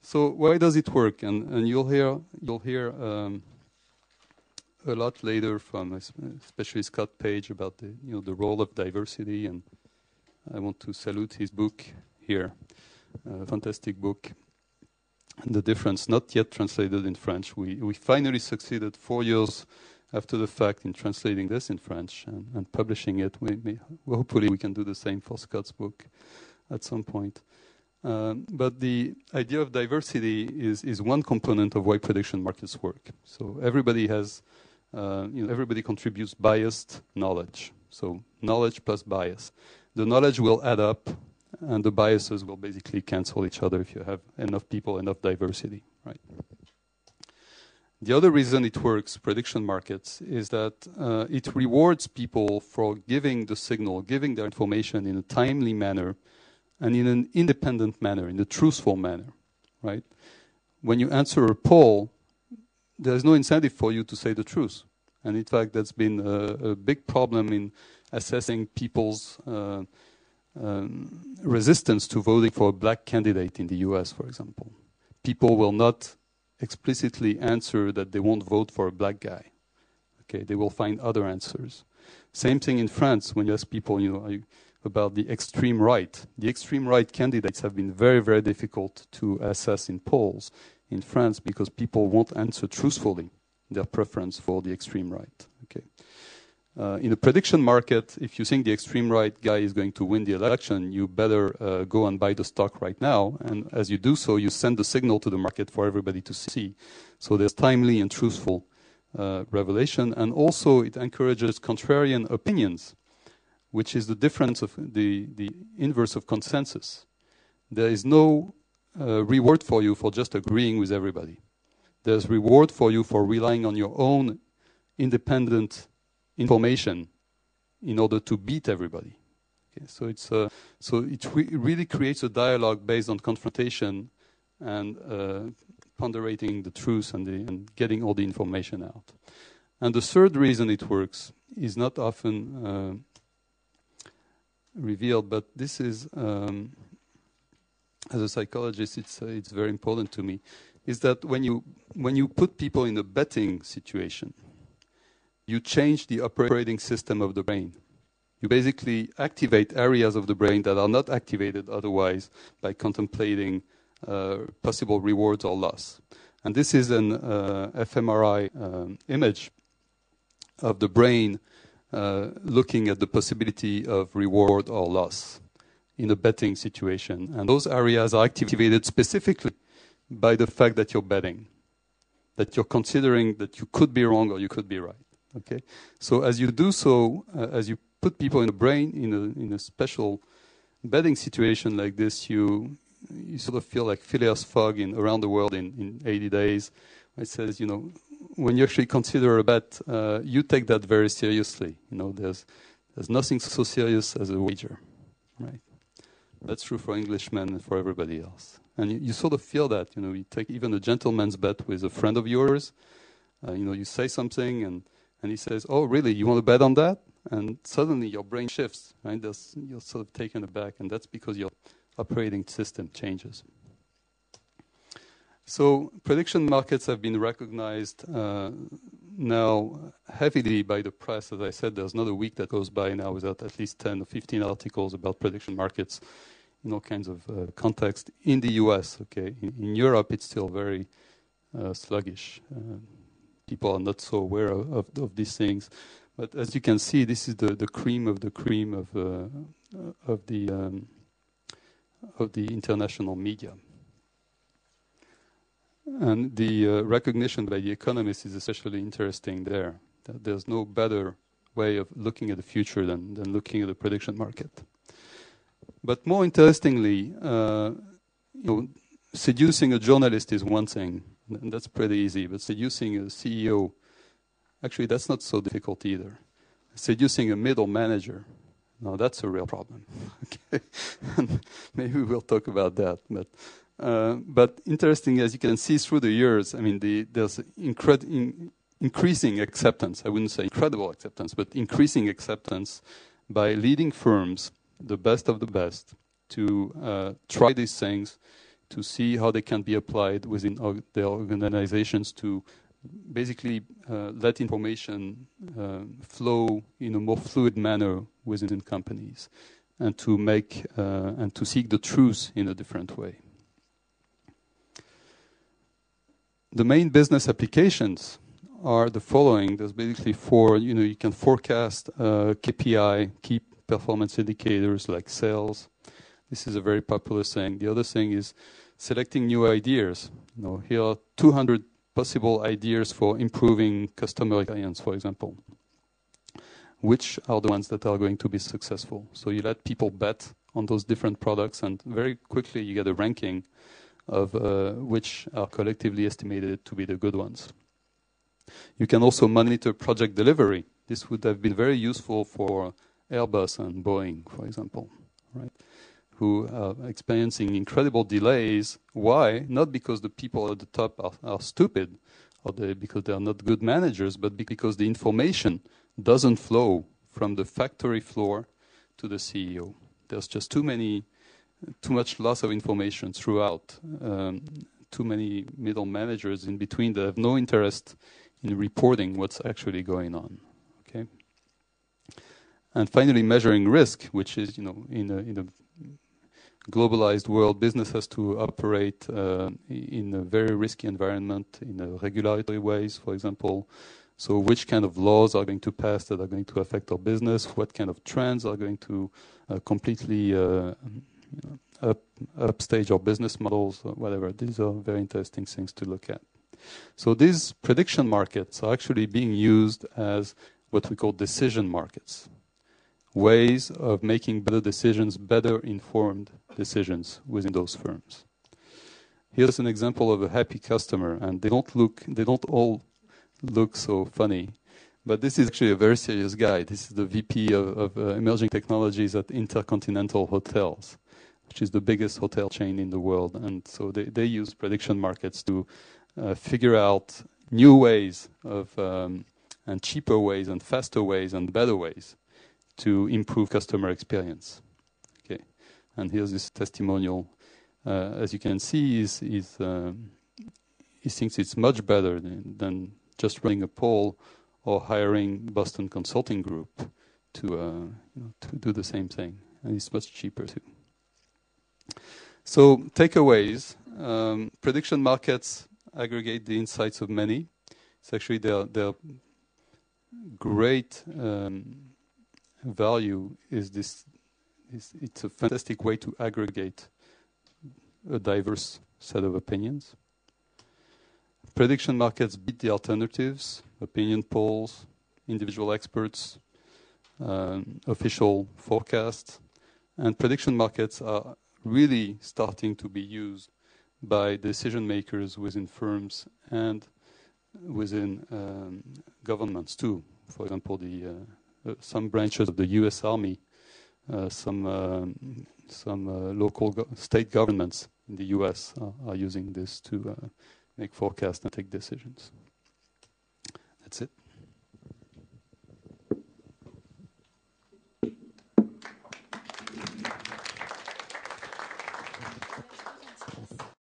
So why does it work? And you'll hear a lot later from especially Scott Page about the role of diversity, and I want to salute his book here, fantastic book. And the difference, not yet translated in French. We finally succeeded 4 years after the fact in translating this in French and publishing it. Hopefully we can do the same for Scott's book at some point. But the idea of diversity is one component of why prediction markets work. So everybody has, everybody contributes biased knowledge. So knowledge plus bias. The knowledge will add up, and the biases will basically cancel each other if you have enough people, enough diversity, right? The other reason it works, prediction markets, is that it rewards people for giving the signal, giving their information in a timely manner, and in an independent manner, in a truthful manner, right? When you answer a poll, there's no incentive for you to say the truth. And in fact, that's been a big problem in assessing people's resistance to voting for a black candidate in the US, for example. People will not explicitly answer that they won't vote for a black guy. Okay, they will find other answers. Same thing in France, when you ask people, about the extreme right. The extreme right candidates have been very, very difficult to assess in polls in France because people won't answer truthfully their preference for the extreme right. Okay. In a prediction market, if you think the extreme right guy is going to win the election, you better go and buy the stock right now. And as you do so, you send the signal to the market for everybody to see. So there's timely and truthful revelation. And also it encourages contrarian opinions, which is the difference of the inverse of consensus. There is no reward for you for just agreeing with everybody. There's reward for you for relying on your own independent information in order to beat everybody. Okay, so it really creates a dialogue based on confrontation and ponderating the truth and getting all the information out. And the third reason it works is not often revealed, but this is, as a psychologist, it's very important to me, is that when you put people in a betting situation, you change the operating system of the brain. You basically activate areas of the brain that are not activated otherwise by contemplating possible rewards or loss. And this is an fMRI image of the brain looking at the possibility of reward or loss in a betting situation. And those areas are activated specifically by the fact that you're betting, that you're considering that you could be wrong or you could be right. Okay, so as you do so, as you put people in the brain in a special betting situation like this, you sort of feel like Phileas Fogg in Around the World in 80 days. It says, when you actually consider a bet, you take that very seriously. There's nothing so serious as a wager, right? That's true for Englishmen and for everybody else. And you sort of feel that. You take even a gentleman's bet with a friend of yours. You say something and he says, "Oh, really? You want to bet on that?" And suddenly your brain shifts, right? You're sort of taken aback, and that's because your operating system changes. So prediction markets have been recognized now heavily by the press. As I said, there's not a week that goes by now without at least 10 or 15 articles about prediction markets in all kinds of context in the US. Okay, in Europe, it's still very sluggish. People are not so aware of these things, but as you can see, this is the cream of the cream of the international media. And the recognition by the economists is especially interesting there. That there's no better way of looking at the future than looking at the prediction market. But more interestingly, seducing a journalist is one thing, and that's pretty easy. But seducing a CEO, actually, that's not so difficult either. Seducing a middle manager, no, that's a real problem. Okay, maybe we'll talk about that. But interesting, as you can see through the years, I mean, there's increasing acceptance. I wouldn't say incredible acceptance, but increasing acceptance by leading firms, the best of the best, to try these things to see how they can be applied within their organizations to basically let information flow in a more fluid manner within companies, and to make and to seek the truth in a different way. The main business applications are the following. There's basically four. You can forecast KPI, key performance indicators like sales. This is a very popular thing. The other thing is selecting new ideas. Here are 200 possible ideas for improving customer experience, for example. Which are the ones that are going to be successful? So you let people bet on those different products, and very quickly you get a ranking of which are collectively estimated to be the good ones. You can also monitor project delivery. This would have been very useful for Airbus and Boeing, for example, right? Who are experiencing incredible delays. Why? Not because the people at the top are stupid, or because they are not good managers, but because the information doesn't flow from the factory floor to the CEO. There's just too much loss of information throughout. Too many middle managers in between that have no interest in reporting what's actually going on. Okay. And finally, measuring risk, which is, in a globalized world, business has to operate in a very risky environment, in a regulatory ways, for example. So which kind of laws are going to pass that are going to affect our business? What kind of trends are going to completely upstage our business models, or whatever? These are very interesting things to look at. So these prediction markets are actually being used as what we call decision markets. Ways of making better decisions, better informed decisions within those firms. Here's an example of a happy customer, and they don't all look so funny, but this is actually a very serious guy. This is the VP of emerging technologies at Intercontinental Hotels, which is the biggest hotel chain in the world. And so they use prediction markets to figure out new ways of and cheaper ways and faster ways and better ways to improve customer experience. Okay, and here's this testimonial. As you can see, he thinks it's much better than just running a poll or hiring Boston Consulting Group to do the same thing, and it's much cheaper too. So takeaways: prediction markets aggregate the insights of many. It's actually their great value is this. It's a fantastic way to aggregate a diverse set of opinions. Prediction markets beat the alternatives, opinion polls, individual experts, official forecasts, and prediction markets are really starting to be used by decision makers within firms and within governments too. For example, some branches of the U.S. Army, some local state governments in the U.S. are using this to make forecasts and take decisions. That's it.